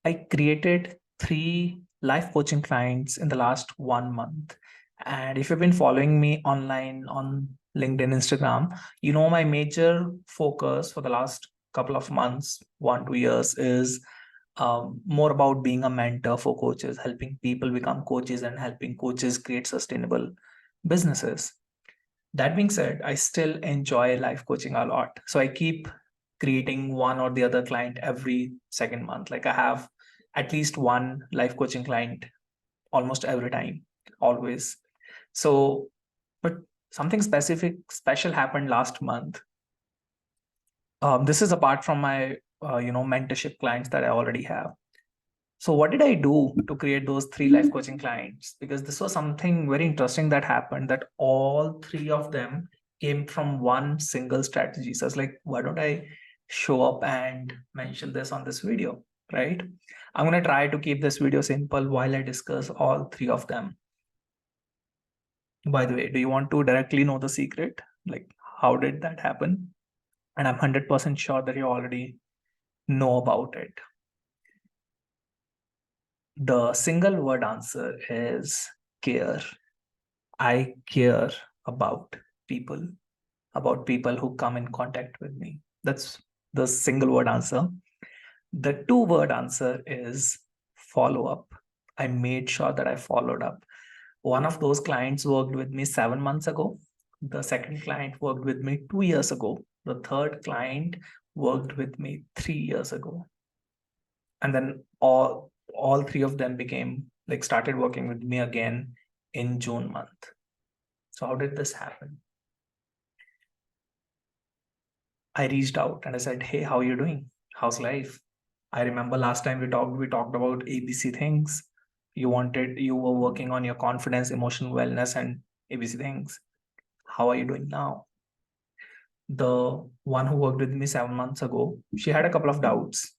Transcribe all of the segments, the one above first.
I created 3 life coaching clients in the last 1 month. And if you've been following me online on LinkedIn, Instagram, you know my major focus for the last couple of months, 1, 2 years, is more about being a mentor for coaches, helping people become coaches and helping coaches create sustainable businesses. That being said, I still enjoy life coaching a lot. So I keep creating one or the other client every second month. Like I have at least one life coaching client almost every time, always. So, but something special happened last month. This is apart from my, mentorship clients that I already have. So what did I do to create those 3 life coaching clients? Because this was something very interesting that happened, that all 3 of them came from one single strategy. So I was like, why don't I show up and mention this on this video, right? I'm going to try to keep this video simple while I discuss all 3 of them. By the way, do you want to directly know the secret? Like, how did that happen? And I'm 100% sure that you already know about it. The single word answer is care. I care about people, about people who come in contact with me. That's the single word answer. The 2 word answer is follow up. I made sure that I followed up. One of those clients worked with me 7 months ago. The second client worked with me 2 years ago. The third client worked with me 3 years ago. And then all 3 of them became like started working with me again in June month. So how did this happen? I reached out and I said, hey, how are you doing? How's life? I remember last time we talked about ABC things. You were working on your confidence, emotional wellness, and ABC things. How are you doing now? The one who worked with me 7 months ago, she had a couple of doubts.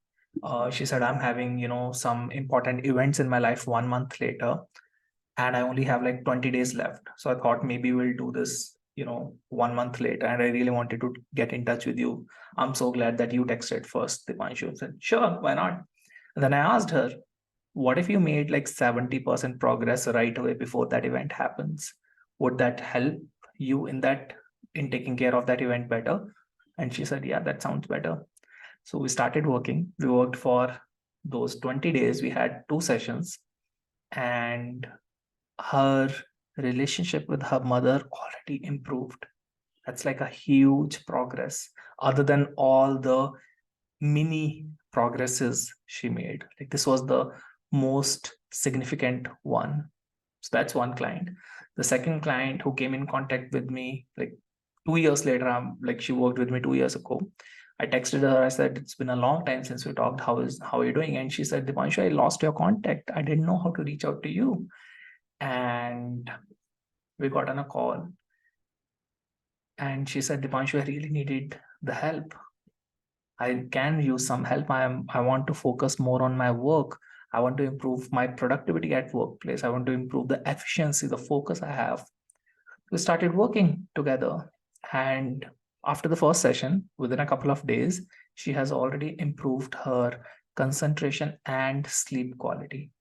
She said, I'm having, some important events in my life 1 month later, and I only have like 20 days left. So I thought maybe we'll do this, 1 month later. And I really wanted to get in touch with you. I'm so glad that you texted first, Dipanshu. Said, sure, why not? And then I asked her, what if you made like 70% progress right away before that event happens? Would that help you in taking care of that event better? And she said, yeah, that sounds better. So we started working. We worked for those 20 days. We had 2 sessions, and her relationship with her mother already improved. That's like a huge progress, other than all the mini progresses she made. Like this was the most significant one. So that's one client. The second client who came in contact with me like 2 years later, like she worked with me 2 years ago. I texted her. I said, it's been a long time since we talked. How are you doing? And she said, Dipanshu, I lost your contact. I didn't know how to reach out to you. And we got on a call, and she said, Dipanshu, I really needed the help. I can use some help. I want to focus more on my work. I want to improve my productivity at workplace. I want to improve the efficiency, the focus I have. We started working together. And after the first session, within a couple of days, she has already improved her concentration and sleep quality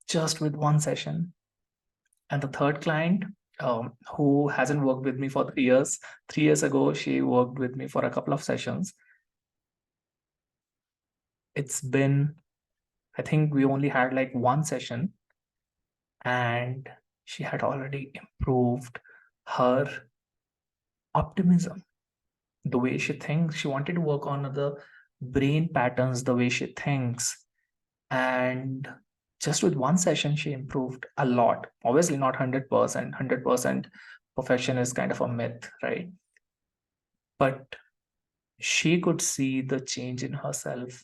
just with one session. And the third client, who hasn't worked with me for 3 years, 3 years ago, she worked with me for a couple of sessions. It's been, I think we only had like one session, and she had already improved her optimism, the way she thinks. She wanted to work on the brain patterns, the way she thinks. And just with one session, she improved a lot. Obviously, not 100%. 100% perfection is kind of a myth, right? But she could see the change in herself.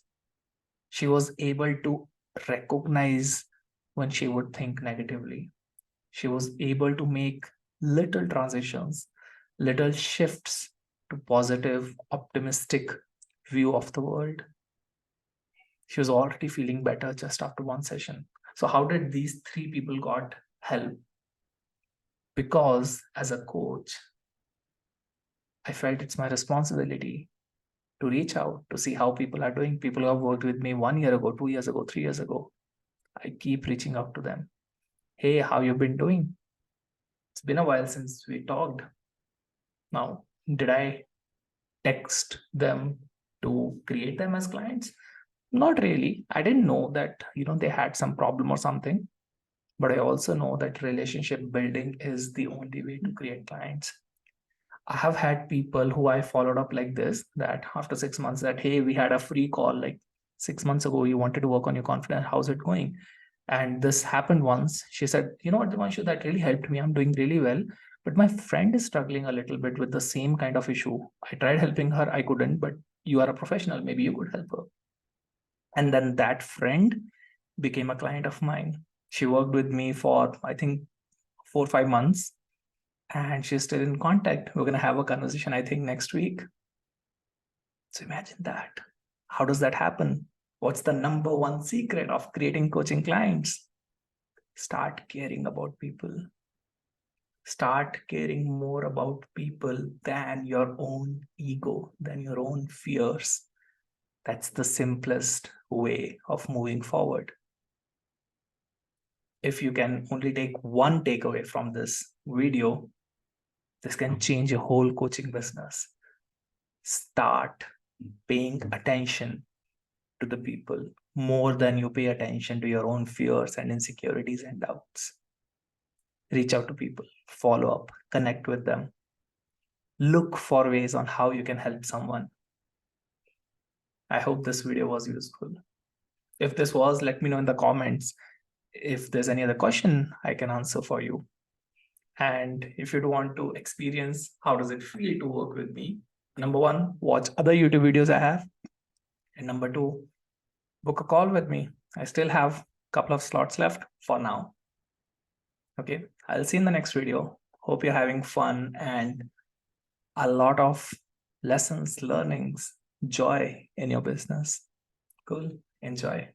She was able to recognize when she would think negatively. She was able to make little transitions, little shifts to positive, optimistic view of the world. She was already feeling better just after one session. So how did these 3 people got help? Because as a coach, I felt it's my responsibility to reach out to see how people are doing. People who have worked with me 1 year ago, 2 years ago, 3 years ago. I keep reaching out to them. Hey, how you been doing? It's been a while since we talked. Now, did I text them to create them as clients? Not really. I didn't know that, they had some problem or something. But I also know that relationship building is the only way to create clients. I have had people who I followed up like this, that after 6 months, that, hey, we had a free call like 6 months ago. You wanted to work on your confidence. How's it going? And this happened once. She said, you know what, Divanshu, that really helped me. I'm doing really well. But my friend is struggling a little bit with the same kind of issue. I tried helping her. I couldn't, but you are a professional. Maybe you could help her. And then that friend became a client of mine. She worked with me for, I think, 4 or 5 months, and she's still in contact. We're going to have a conversation, I think, next week. So imagine that. How does that happen? What's the number one secret of creating coaching clients? Start caring about people. Start caring more about people than your own ego, than your own fears. That's the simplest way of moving forward. If you can only take one takeaway from this video, this can change your whole coaching business. Start paying attention to the people more than you pay attention to your own fears and insecurities and doubts. Reach out to people, follow up, connect with them. Look for ways on how you can help someone. I hope this video was useful. If this was, let me know in the comments. If there's any other question, I can answer for you. And if you want to experience how does it feel to work with me, number one, watch other YouTube videos I have. And number two, book a call with me. I still have a couple of slots left for now. Okay, I'll see you in the next video. Hope you're having fun and a lot of lessons, learnings, joy in your business. Cool. Enjoy.